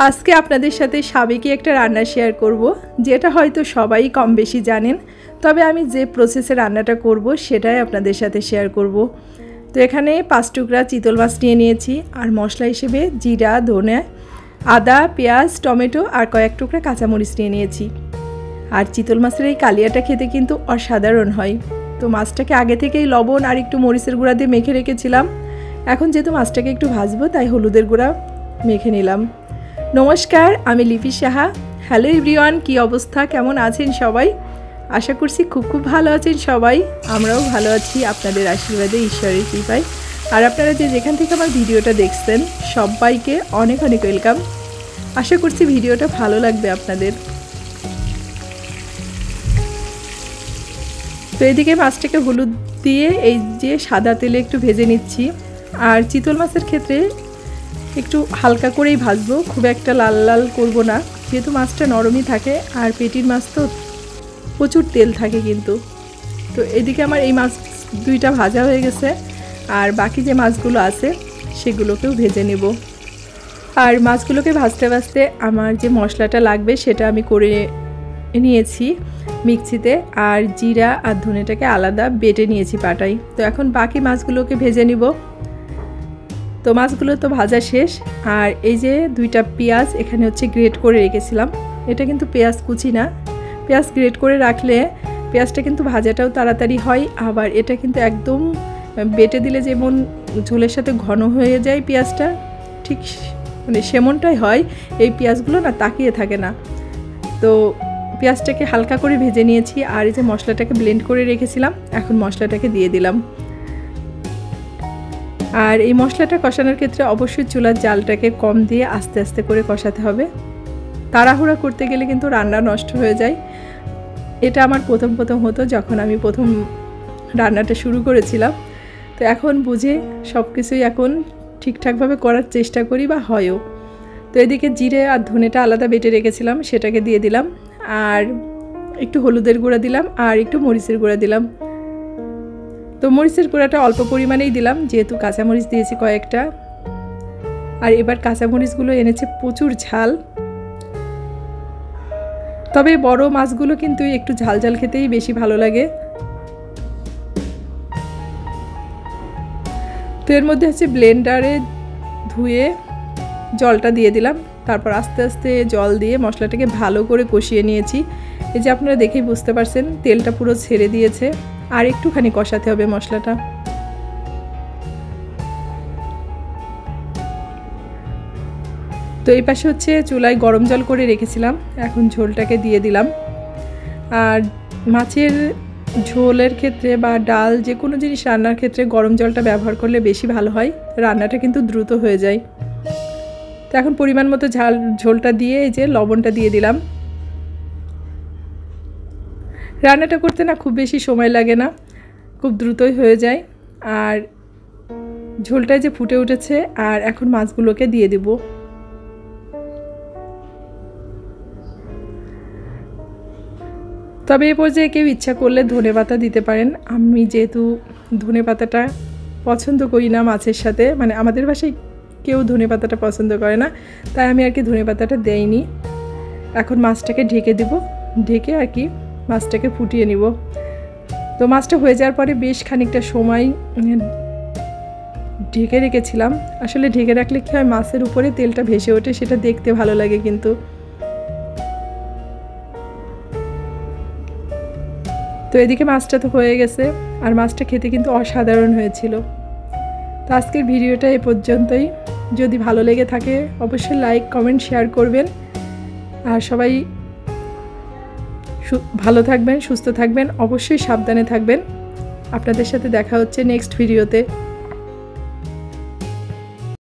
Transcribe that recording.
আজকে আপনাদের সাথে সাবেকি একটা রান্না শেয়ার করব, যেটা হয়তো সবাই কম বেশি জানেন, তবে আমি যে প্রসেসে রান্নাটা করব সেটাই আপনাদের সাথে শেয়ার করব। তো এখানে 5 টুকরা চিতল মাছ নিয়ে নিয়েছি, আর মশলা হিসেবে জিরা, ধনে, আদা, পেঁয়াজ, টমেটো আর কয়েক টুকরা কাঁচামরিচ নিয়ে নিয়েছি। আর চিতল মাছের এই কালিয়াটা খেতে কিন্তু অসাধারণ হয়। তো মাছটাকে আগে থেকেই লবণ আর একটু মরিচের গুঁড়া দিয়ে মেখে রেখেছিলাম। এখন যেহেতু মাছটাকে একটু ভাজবো, তাই হলুদের গুঁড়া মেখে নিলাম। নমস্কার, আমি লিপি সাহা। হ্যালো এভরিওয়ান, কী অবস্থা, কেমন আছেন সবাই? আশা করছি খুব ভালো আছেন সবাই। আমরাও ভালো আছি আপনাদের আশীর্বাদে, ঈশ্বরের কৃপায়। আর আপনারা যেখান থেকে আমার ভিডিওটা দেখছেন সবাইকে অনেক অনেক ওয়েলকাম। আশা করছি ভিডিওটা ভালো লাগবে আপনাদের। তো এদিকে মাছটাকে হলুদ দিয়ে এই যে সাদা তেলে একটু ভেজে নিচ্ছি। আর চিতল মাছের ক্ষেত্রে একটু হালকা করেই ভাজবো, খুব একটা লাল লাল করব না, যেহেতু মাছটা নরমই থাকে আর পেটির মাছ তো প্রচুর তেল থাকে কিন্তু। তো এদিকে আমার এই মাছ দুইটা ভাজা হয়ে গেছে, আর বাকি যে মাছগুলো আছে সেগুলোকেও ভেজে নেব। আর মাছগুলোকে ভাজতে ভাজতে আমার যে মশলাটা লাগবে সেটা আমি করে নিয়েছি মিক্সিতে, আর জিরা আর ধনেটাকে আলাদা বেটে নিয়েছি পাটায়। তো এখন বাকি মাছগুলোকে ভেজে নিব। তো মাছগুলো তো ভাজা শেষ। আর এই যে 2টা পেঁয়াজ এখানে হচ্ছে গ্রেট করে রেখেছিলাম। এটা কিন্তু পেঁয়াজ কুচি না, পেঁয়াজ গ্রেট করে রাখলে পেঁয়াজটা কিন্তু ভাজাটাও তাড়াতাড়ি হয়। আবার এটা কিন্তু একদম বেটে দিলে যেমন ঝোলের সাথে ঘন হয়ে যায় পেঁয়াজটা, ঠিক মানে সেমনটাই হয়। এই পেঁয়াজগুলো না তাকিয়ে থাকে না। তো পেঁয়াজটাকে হালকা করে ভেজে নিয়েছি, আর এই যে মশলাটাকে ব্লেন্ড করে রেখেছিলাম, এখন মশলাটাকে দিয়ে দিলাম। আর এই মশলাটা কষানোর ক্ষেত্রে অবশ্যই চুলার জালটাকে কম দিয়ে আস্তে আস্তে করে কষাতে হবে। তাড়াহুড়া করতে গেলে কিন্তু রান্না নষ্ট হয়ে যায়। এটা আমার প্রথম হতো যখন আমি প্রথম রান্নাটা শুরু করেছিলাম। তো এখন বুঝে সব কিছুই এখন ঠিকঠাকভাবে করার চেষ্টা করি, বা হয়ও। তো এদিকে জিরে আর ধনেটা আলাদা বেটে রেখেছিলাম, সেটাকে দিয়ে দিলাম। আর একটু হলুদের গুঁড়া দিলাম, আর একটু মরিচের গুঁড়া দিলাম। তো মরিচের গুঁড়াটা অল্প পরিমাণেই দিলাম, যেহেতু কাঁচামরিচ দিয়েছি কয়েকটা। আর এবার কাঁচামরিচগুলো এনেছে প্রচুর ঝাল, তবে বড় মাছগুলো কিন্তু একটু ঝাল ঝাল খেতেই বেশি ভালো লাগে। তো এর মধ্যে হচ্ছে ব্লেন্ডারে ধুয়ে জলটা দিয়ে দিলাম। তারপর আস্তে আস্তে জল দিয়ে মশলাটাকে ভালো করে কষিয়ে নিয়েছি। এই যে আপনারা দেখেই বুঝতে পারছেন তেলটা পুরো ছেড়ে দিয়েছে। আর একটুখানি কষাতে হবে মশলাটা। তো এই পাশে হচ্ছে চুলায় গরম জল করে রেখেছিলাম, এখন ঝোলটাকে দিয়ে দিলাম। আর মাছের ঝোলের ক্ষেত্রে বা ডাল যে কোনো জিনিস রান্নার ক্ষেত্রে গরম জলটা ব্যবহার করলে বেশি ভালো হয়, রান্নাটা কিন্তু দ্রুত হয়ে যায়। তো এখন পরিমাণ মতো ঝোলটা দিয়ে এই যে লবণটা দিয়ে দিলাম। রান্নাটা করতে না খুব বেশি সময় লাগে না, খুব দ্রুতই হয়ে যায়। আর ঝোলটা যে ফুটে উঠেছে, আর এখন মাছগুলোকে দিয়ে দেব। তবে এ পর্যায়ে কেউ ইচ্ছা করলে ধনেপাতা দিতে পারেন। আমি যেহেতু ধনেপাতাটা পছন্দ করি না মাছের সাথে, মানে আমাদের বাসায় কেউ ধনেপাতাটা পছন্দ করে না, তাই আমি আর কি ধনেপাতাটা দেইনি। এখন মাছটাকে ঢেকে দেব, ঢেকে আর কি মাছটাকে ফুটিয়ে নিব। তো মাছটা হয়ে যাওয়ার পরে বেশ খানিকটা সময় ঢেকে রেখেছিলাম। আসলে ঢেকে রাখলে কী হয়, মাছের উপরে তেলটা ভেসে ওঠে, সেটা দেখতে ভালো লাগে কিন্তু। তো এদিকে মাছটা তো হয়ে গেছে, আর মাছটা খেতে কিন্তু অসাধারণ হয়েছিল। তো আজকের ভিডিওটা এ পর্যন্তই। যদি ভালো লেগে থাকে অবশ্যই লাইক, কমেন্ট, শেয়ার করবেন। আর সবাই ভালো থাকবেন, সুস্থ থাকবেন, অবশ্যই সাবধানে থাকবেন। আপনাদের সাথে দেখা হচ্ছে নেক্সট ভিডিওতে।